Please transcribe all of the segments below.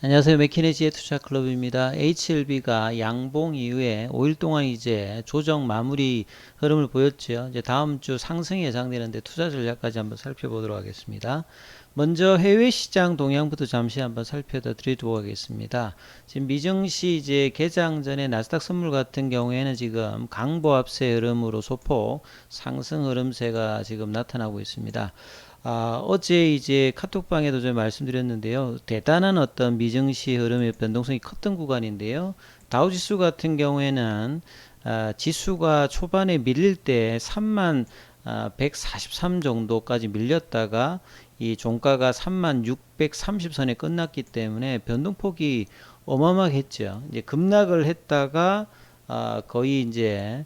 안녕하세요. 맥키네지의 투자 클럽입니다. HLB가 양봉 이후에 5일 동안 이제 조정 마무리 흐름을 보였죠. 이제 다음 주 상승이 예상되는데 투자 전략까지 한번 살펴보도록 하겠습니다. 먼저 해외 시장 동향부터 잠시 한번 살펴드리도록 하겠습니다. 지금 미증시 이제 개장 전에 나스닥 선물 같은 경우에는 지금 강보합세 흐름으로 소폭 상승 흐름세가 지금 나타나고 있습니다. 어제 이제 카톡방에도 좀 말씀드렸는데요. 대단한 어떤 미증시 흐름의 변동성이 컸던 구간인데요. 다우지수 같은 경우에는 지수가 초반에 밀릴 때 3만 143 정도까지 밀렸다가 이 종가가 3만 630선에 끝났기 때문에 변동폭이 어마어마했죠. 이제 급락을 했다가 거의 이제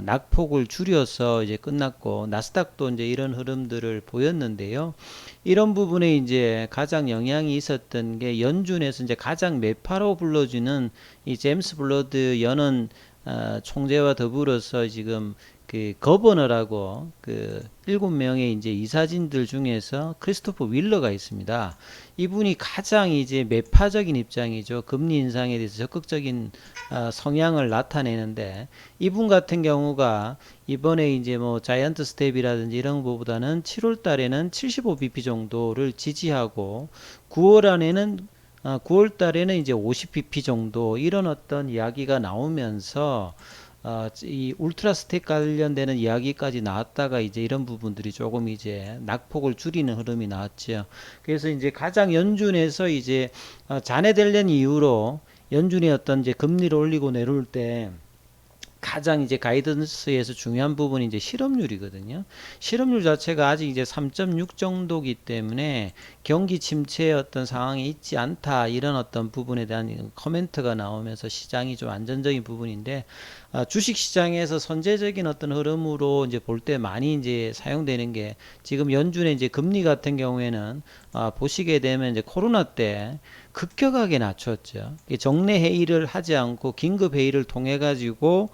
낙폭을 줄여서 이제 끝났고, 나스닥도 이제 이런 흐름들을 보였는데요. 이런 부분에 이제 가장 영향이 있었던 게 연준에서 이제 가장 매파로 불러주는 이 제임스 블러드 연은 총재와 더불어서 지금 그 거버너라고 그 7명의 이제 이사진들 중에서 크리스토퍼 윌러가 있습니다. 이분이 가장 이제 매파적인 입장이죠. 금리 인상에 대해서 적극적인 성향을 나타내는데, 이분 같은 경우가 이번에 이제 뭐 자이언트 스텝이라든지 이런 것보다는 7월 달에는 75bp 정도를 지지하고 9월 안에는 9월 달에는 이제 50bp 정도 이런 어떤 이야기가 나오면서 이 울트라 스택 관련되는 이야기까지 나왔다가 이제 이런 부분들이 조금 이제 낙폭을 줄이는 흐름이 나왔죠. 그래서 이제 가장 연준에서 이제 잔해되려는 이유로 연준이 어떤 이제 금리를 올리고 내려올 때 가장 이제 가이던스에서 중요한 부분이 이제 실업률이거든요. 실업률 자체가 아직 이제 3.6 정도기 때문에 경기 침체의 어떤 상황이 있지 않다, 이런 어떤 부분에 대한 코멘트가 나오면서 시장이 좀 안전적인 부분인데, 주식 시장에서 선제적인 어떤 흐름으로 이제 볼 때 많이 이제 사용되는 게, 지금 연준의 이제 금리 같은 경우에는 보시게 되면 이제 코로나 때 급격하게 낮췄죠. 정례 회의를 하지 않고 긴급 회의를 통해 가지고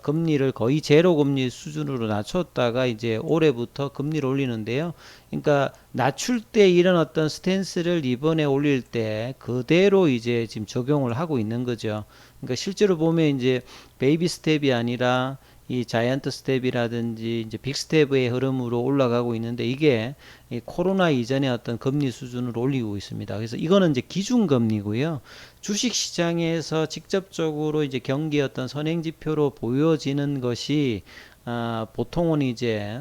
금리를 거의 제로 금리 수준으로 낮췄다가 이제 올해부터 금리를 올리는데요. 그러니까 낮출 때 이런 어떤 스탠스를 이번에 올릴 때 그대로 이제 지금 적용을 하고 있는 거죠. 그러니까 실제로 보면 이제 베이비 스텝이 아니라 이 자이언트 스텝이라든지 이제 빅 스텝의 흐름으로 올라가고 있는데, 이게 이 코로나 이전의 어떤 금리 수준으로 올리고 있습니다. 그래서 이거는 이제 기준금리고요. 주식 시장에서 직접적으로 이제 경기 어떤 선행 지표로 보여지는 것이 보통은 이제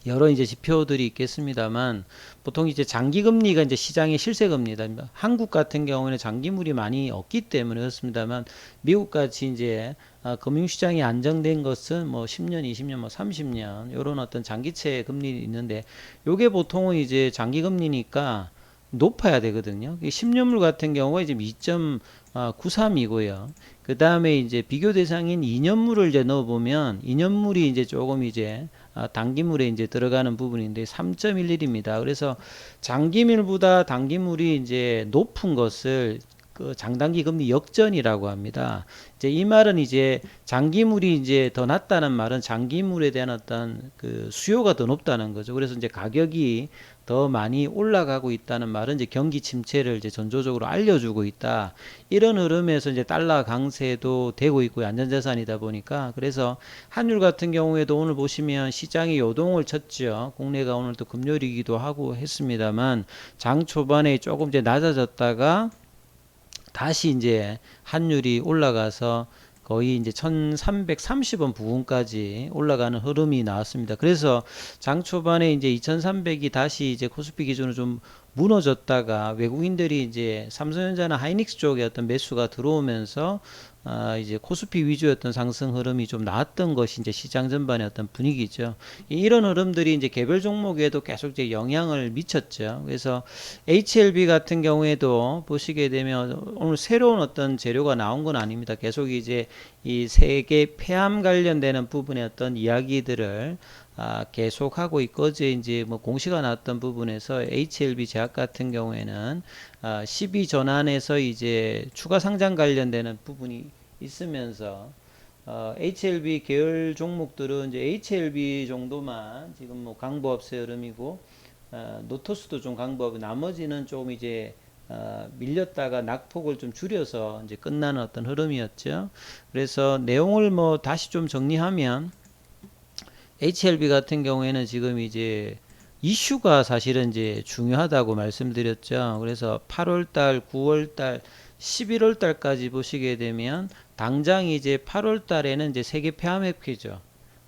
여러 이제 지표들이 있겠습니다만, 보통 이제 장기금리가 이제 시장의 실세금리다. 한국 같은 경우는 장기물이 많이 없기 때문에 그렇습니다만, 미국 같이 이제 금융시장이 안정된 것은 뭐 10년, 20년, 뭐 30년 이런 어떤 장기채 금리 있는데, 요게 보통은 이제 장기금리니까 높아야 되거든요. 10년물 같은 경우가 지금 2.93이고요. 그 다음에 이제 비교 대상인 2년물을 이제 넣어보면 2년물이 이제 조금 이제 단기물에 이제 들어가는 부분인데 3.11입니다. 그래서 장기물보다 단기물이 이제 높은 것을 그 장단기 금리 역전이라고 합니다. 이제 이 말은 이제 장기물이 이제 더 낮다는 말은 장기물에 대한 어떤 그 수요가 더 높다는 거죠. 그래서 이제 가격이 더 많이 올라가고 있다는 말은 이제 경기 침체를 이제 전조적으로 알려주고 있다. 이런 흐름에서 이제 달러 강세도 되고 있고 안전자산이다 보니까, 그래서 환율 같은 경우에도 오늘 보시면 시장이 요동을 쳤죠. 국내가 오늘 또 금요일이기도 하고 했습니다만, 장 초반에 조금 이제 낮아졌다가 다시 이제 환율이 올라가서 거의 이제 1330원 부근까지 올라가는 흐름이 나왔습니다. 그래서 장 초반에 이제 2300이 다시 이제 코스피 기준으로 좀 무너졌다가 외국인들이 이제 삼성전자나 하이닉스 쪽에 어떤 매수가 들어오면서 이제 코스피 위주였던 상승 흐름이 좀 나왔던 것이 이제 시장 전반의 어떤 분위기죠. 이런 흐름들이 이제 개별 종목에도 계속 이제 영향을 미쳤죠. 그래서 HLB 같은 경우에도 보시게 되면 오늘 새로운 어떤 재료가 나온 건 아닙니다. 계속 이제 이 세계 폐암 관련되는 부분의 어떤 이야기들을 계속하고 있고, 이제 뭐 공시가 나왔던 부분에서 HLB 제약 같은 경우에는 12 전환에서 이제 추가 상장 관련되는 부분이 있으면서 HLB 계열 종목들은 이제 HLB 정도만 지금 뭐 강보합세 흐름이고, 노토스도 좀 강보하고 나머지는 조금 이제 밀렸다가 낙폭을 좀 줄여서 이제 끝나는 어떤 흐름이었죠. 그래서 내용을 뭐 다시 좀 정리하면 HLB 같은 경우에는 지금 이제 이슈가 사실은 이제 중요하다고 말씀드렸죠. 그래서 8월달, 9월달, 11월달까지 보시게 되면 당장 이제 8월달에는 이제 세계 폐암회피죠.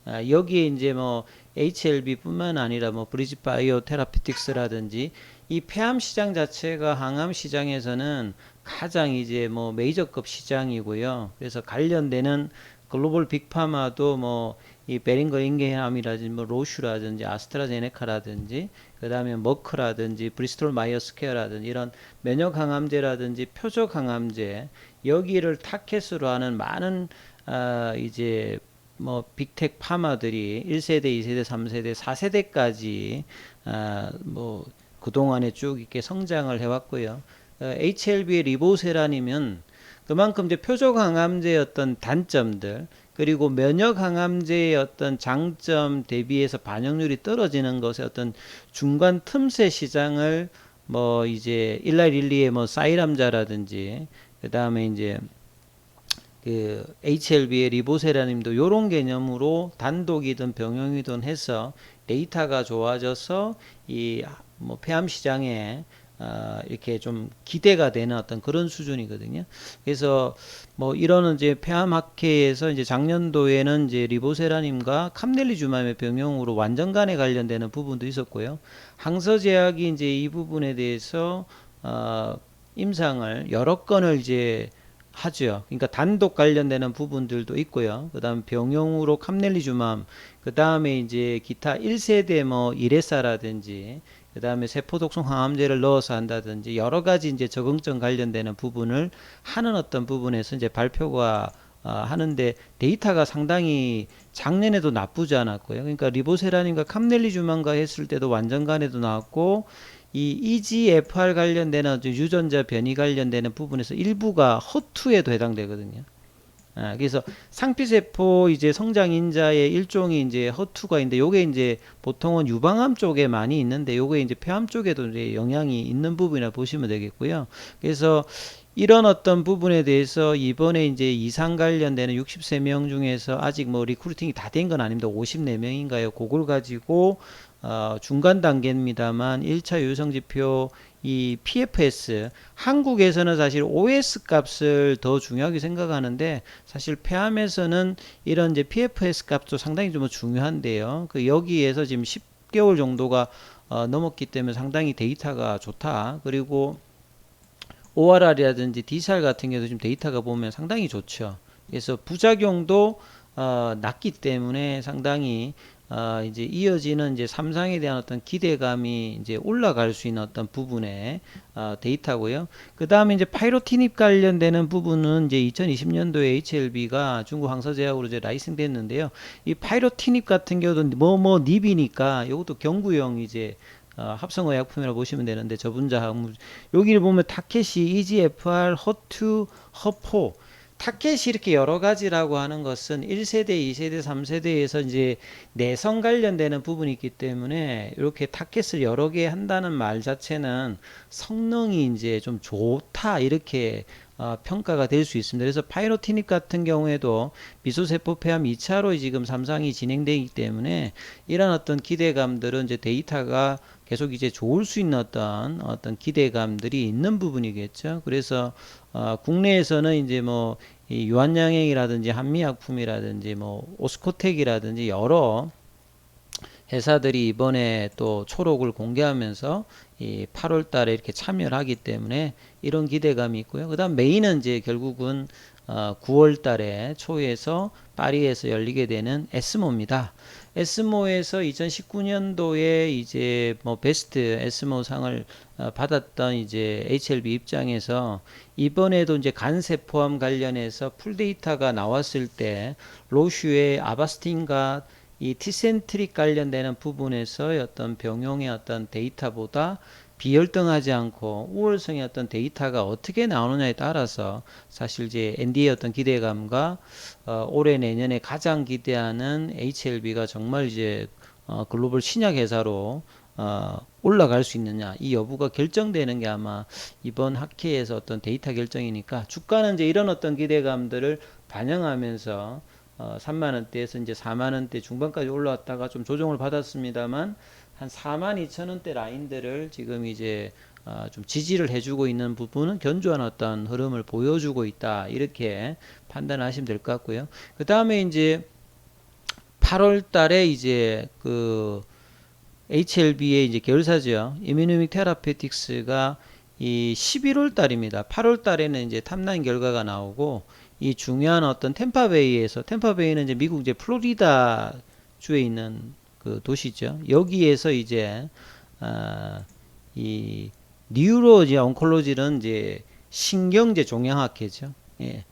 여기에 이제 뭐 HLB뿐만 아니라 뭐 브리짓 바이오 테라피틱스라든지 이 폐암 시장 자체가 항암 시장에서는 가장 이제 뭐 메이저급 시장이고요. 그래서 관련되는 글로벌 빅파마도 뭐 이 베링거 인게암이라든지 뭐 로슈라든지 아스트라제네카라든지 그다음에 머크라든지 브리스톨 마이어스퀘어라든지 이런 면역 항암제라든지 표적 항암제 여기를 타켓으로 하는 많은 이제 뭐 빅텍 파마들이 1세대, 2세대, 3세대, 4세대까지 뭐 그동안에 쭉 이렇게 성장을 해왔고요. HLB의 리보세라님은 그만큼 이제 표적 항암제의 어떤 단점들 그리고 면역 항암제의 어떤 장점 대비해서 반영률이 떨어지는 것의 어떤 중간 틈새 시장을 뭐 이제 일라릴리의 뭐 사이람자라든지 그 다음에 이제 그 HLB의 리보세라님도 요런 개념으로 단독이든 병용이든 해서 데이터가 좋아져서 이 뭐 폐암 시장에 이렇게 좀 기대가 되는 어떤 그런 수준이거든요. 그래서 뭐 이런 이제 폐암 학회에서 이제 작년도에는 이제 리보세라님과 캄넬리주맘의 병용으로 완전간에 관련되는 부분도 있었고요. 항서제약이 이제 이 부분에 대해서 임상을 여러 건을 이제 하죠. 그러니까 단독 관련되는 부분들도 있고요. 그 다음 병용으로 캄넬리주맘, 그 다음에 이제 기타 1세대 뭐 이레사라든지, 그 다음에 세포독성 항암제를 넣어서 한다든지 여러 가지 이제 적응증 관련되는 부분을 하는 어떤 부분에서 이제 발표가 하는데 데이터가 상당히 작년에도 나쁘지 않았고요. 그러니까 리보세라님과 캄넬리주맘과 했을 때도 완전간에도 나왔고 이 EGFR 관련되는 유전자 변이 관련되는 부분에서 일부가 허투에도 해당되거든요. 그래서 상피세포 이제 성장인자의 일종이 이제 허투가 있는데 요게 이제 보통은 유방암 쪽에 많이 있는데 요게 이제 폐암 쪽에도 이제 영향이 있는 부분이라 보시면 되겠고요. 그래서 이런 어떤 부분에 대해서 이번에 이제 이상 관련되는 63명 중에서 아직 뭐 리크루팅이 다 된 건 아닙니다. 54명인가요? 그걸 가지고 중간 단계입니다만 1차 유성 지표 이 PFS 한국에서는 사실 OS 값을 더 중요하게 생각하는데 사실 폐암에서는 이런 이제 PFS 값도 상당히 좀 중요한데요. 그 여기에서 지금 10개월 정도가 넘었기 때문에 상당히 데이터가 좋다. 그리고 ORR이라든지 DSAR 같은 경우도 지금 데이터가 보면 상당히 좋죠. 그래서 부작용도 낮기 때문에 상당히 이제 이어지는 이제 삼상에 대한 어떤 기대감이 이제 올라갈 수 있는 어떤 부분의 데이터고요. 그 다음에 이제 파이로티닙 관련되는 부분은 이제 2020년도에 HLB가 중국 항서제약으로 이제 라이센스 됐는데요. 이 파이로티닙 같은 경우도 뭐 닙이니까 이것도 경구용 이제 합성의약품이라고 보시면 되는데 저분자 항목 여기를 보면 타켓이 EGFR, 허투, 허포 타켓이 이렇게 여러 가지라고 하는 것은 1세대, 2세대, 3세대에서 이제 내성 관련되는 부분이 있기 때문에 이렇게 타켓을 여러 개 한다는 말 자체는 성능이 이제 좀 좋다 이렇게 평가가 될 수 있습니다. 그래서 파이로티닉 같은 경우에도 미소세포 폐암 2차로 지금 삼상이 진행되기 때문에 이런 어떤 기대감들은 이제 데이터가 계속 이제 좋을 수 있는 어떤 기대감들이 있는 부분이겠죠. 그래서 국내에서는 이제 뭐 이 유한양행이라든지 한미약품이라든지 뭐 오스코텍이라든지 여러 회사들이 이번에 또 초록을 공개하면서 이 8월 달에 이렇게 참여를 하기 때문에 이런 기대감이 있고요. 그 다음 메인은 이제 결국은 9월 달에 초에서 파리에서 열리게 되는 에스모입니다. 에스모에서 2019년도에 이제 뭐 베스트 에스모 상을 받았던 이제 HLB 입장에서 이번에도 이제 간세포암 관련해서 풀데이터가 나왔을 때 로슈의 아바스틴과 이 티센트릭 관련되는 부분에서 어떤 병용의 어떤 데이터보다 비열등하지 않고 우월성의 어떤 데이터가 어떻게 나오느냐에 따라서 사실 이제 ND의 어떤 기대감과 올해 내년에 가장 기대하는 HLB가 정말 이제 글로벌 신약 회사로 올라갈 수 있느냐 이 여부가 결정되는 게 아마 이번 학회에서 어떤 데이터 결정이니까 주가는 이제 이런 어떤 기대감들을 반영하면서 3만 원대에서 이제 4만 원대 중반까지 올라왔다가 좀 조정을 받았습니다만 한 4만 2천 원대 라인들을 지금 이제 좀 지지를 해주고 있는 부분은 견조한 어떤 흐름을 보여주고 있다 이렇게 판단하시면 될 것 같고요. 그 다음에 이제 8월 달에 이제 그 HLB의 이제 계열사죠. 이뮤닉 테라페틱스가 이 11월 달입니다. 8월 달에는 이제 탑라인 결과가 나오고 이 중요한 어떤 템파베이는 이제 미국 이제 플로리다 주에 있는 그 도시죠. 여기에서 이제 이 뉴로 이제 온콜로지는 이제 신경제 종양학회죠. 예.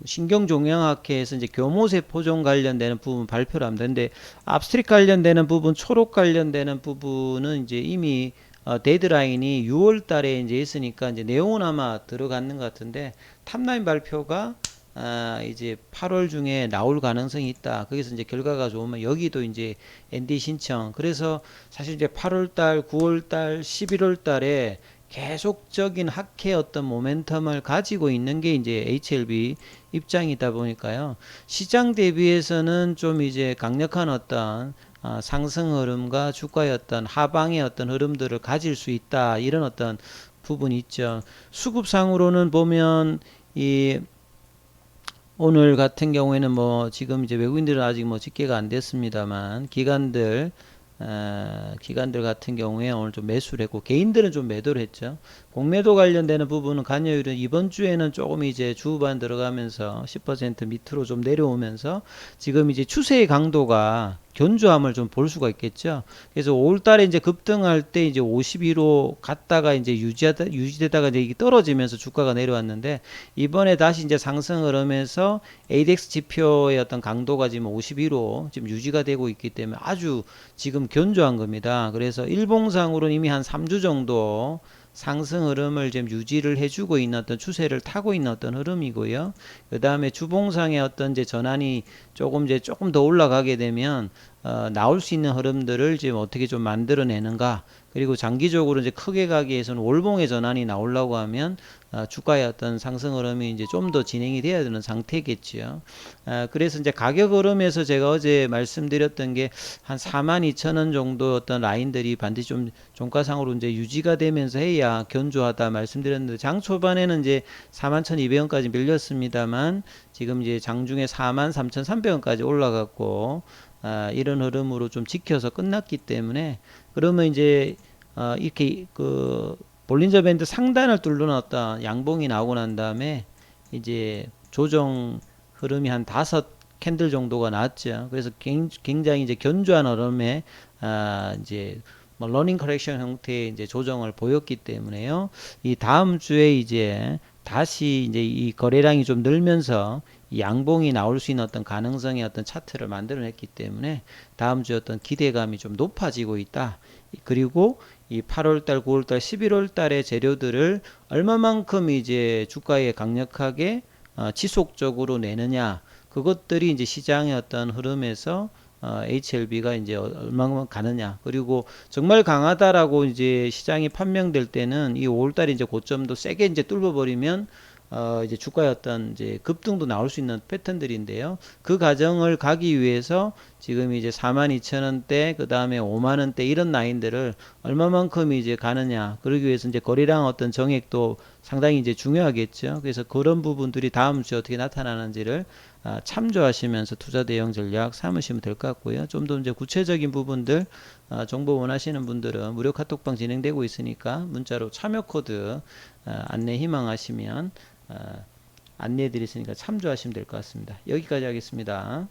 신경종양학회에서 이제 교모세포종 관련되는 부분 발표를 하면 되는데 압스트릭 관련되는 부분, 초록 관련되는 부분은 이제 이미 데드라인이 6월 달에 이제 있으니까 이제 내용은 아마 들어갔는 것 같은데 탑라인 발표가 이제 8월 중에 나올 가능성이 있다. 거기서 이제 결과가 좋으면 여기도 이제 ND 신청. 그래서 사실 이제 8월 달, 9월 달, 11월 달에 계속적인 학회 어떤 모멘텀을 가지고 있는 게 이제 HLB 입장이다 보니까요. 시장 대비해서는 좀 이제 강력한 어떤 상승 흐름과 주가의 어떤 하방의 어떤 흐름들을 가질 수 있다. 이런 어떤 부분이 있죠. 수급상으로는 보면 이 오늘 같은 경우에는 뭐 지금 이제 외국인들은 아직 뭐 집계가 안 됐습니다만 기관들 같은 경우에 오늘 좀 매수를 했고 개인들은 좀 매도를 했죠. 공매도 관련되는 부분은 관여율은 이번 주에는 조금 이제 주후반 들어가면서 10% 밑으로 좀 내려오면서 지금 이제 추세의 강도가 견조함을 좀 볼 수가 있겠죠. 그래서 5월 달에 이제 급등할 때 이제 52로 갔다가 이제 유지되다가 이제 떨어지면서 주가가 내려왔는데 이번에 다시 이제 상승 흐름에서 ADX 지표의 어떤 강도가 지금 52로 지금 유지가 되고 있기 때문에 아주 지금 견조한 겁니다. 그래서 일봉상으로는 이미 한 3주 정도 상승 흐름을 지금 유지를 해주고 있는 어떤 추세를 타고 있는 어떤 흐름이고요. 그 다음에 주봉상의 어떤 이제 전환이 조금 더 올라가게 되면 나올 수 있는 흐름들을 지금 어떻게 좀 만들어내는가. 그리고 장기적으로 이제 크게 가기 위해서는 월봉의 전환이 나오려고 하면 주가의 어떤 상승 흐름이 이제 좀 더 진행이 돼야 되는 상태겠지요. 그래서 이제 가격 흐름에서 제가 어제 말씀드렸던 게 한 42,000원 정도 어떤 라인들이 반드시 좀 종가상으로 이제 유지가 되면서 해야 견조하다 말씀드렸는데 장 초반에는 이제 41,200원까지 밀렸습니다만 지금 이제 장중에 43,300원까지 올라갔고 이런 흐름으로 좀 지켜서 끝났기 때문에 그러면 이제 이렇게 그 볼린저 밴드 상단을 뚫어놨다 양봉이 나오고 난 다음에 이제 조정 흐름이 한 5캔들 정도가 나왔죠. 그래서 굉장히 이제 견조한 흐름에 이제 뭐 러닝 커렉션 형태의 이제 조정을 보였기 때문에요. 이 다음 주에 이제 다시 이제 이 거래량이 좀 늘면서 양봉이 나올 수 있는 어떤 가능성의 어떤 차트를 만들어냈기 때문에 다음 주에 어떤 기대감이 좀 높아지고 있다. 그리고 이 8월달, 9월달, 11월달의 재료들을 얼마만큼 이제 주가에 강력하게 지속적으로 내느냐 그것들이 이제 시장의 어떤 흐름에서 HLB가 이제 얼마만큼 가느냐 그리고 정말 강하다라고 이제 시장이 판명될 때는 이 5월달에 이제 고점도 세게 이제 뚫어버리면 이제 주가의 어떤 이제 급등도 나올 수 있는 패턴들인데요. 그 과정을 가기 위해서 지금 이제 42,000원대, 그 다음에 5만원대 이런 라인들을 얼마만큼 이제 가느냐. 그러기 위해서 이제 거래량 어떤 정액도 상당히 이제 중요하겠죠. 그래서 그런 부분들이 다음 주에 어떻게 나타나는지를 참조하시면서 투자 대응 전략 삼으시면 될 것 같고요. 좀 더 이제 구체적인 부분들 정보 원하시는 분들은 무료 카톡방 진행되고 있으니까 문자로 참여 코드 안내 희망하시면 안내해 드렸으니까 참조하시면 될 것 같습니다. 여기까지 하겠습니다.